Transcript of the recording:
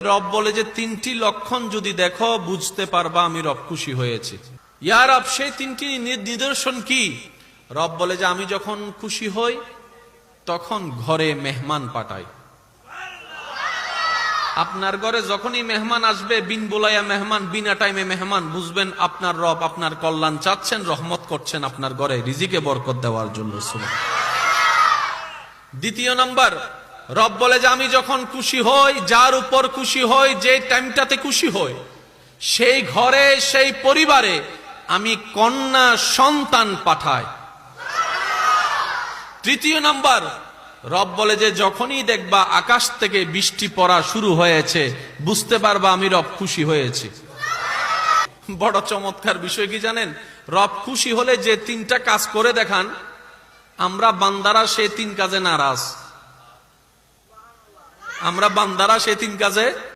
রব বলে যে তিনটি লক্ষণ যদি দেখো বুঝতে পারবা আমি রব খুশি হয়েছি। ইয়া রব, সেই তিনটি নিদর্শন কি? রব বলে যে আমি যখন খুশি হই তখন ঘরে মেহমান পাঠাই। আপনার ঘরে যখনই মেহমান আসবে, বিন বোলাইয়া মেহমান, বিনা টাইমে মেহমান, বুঝবেন আপনার রব আপনার কল্যাণ চাচ্ছেন, রহমত করছেন আপনার ঘরে রিজিকে বরকত দেওয়ার জন্য। দ্বিতীয় নাম্বার, রব বলে যে আমি যখন খুশি হই, যার উপর খুশি হই, যে টাইমটাতে খুশি হই, সেই ঘরে সেই পরিবারে আমি কন্যা সন্তান পাঠাই। তৃতীয় নাম্বার, রব বলে যে যখনই দেখবা আকাশ থেকে বৃষ্টি পড়া শুরু হয়েছে, বুঝতে পারবা আমি রব খুশি হয়েছি। বড় চমৎকার বিষয় কি জানেন? রব খুশি হলে যে তিনটা কাজ করে দেখান, আমরা বান্দারা সে তিন কাজে নারাজ। আমরা বান্দারা সে তিন কাজে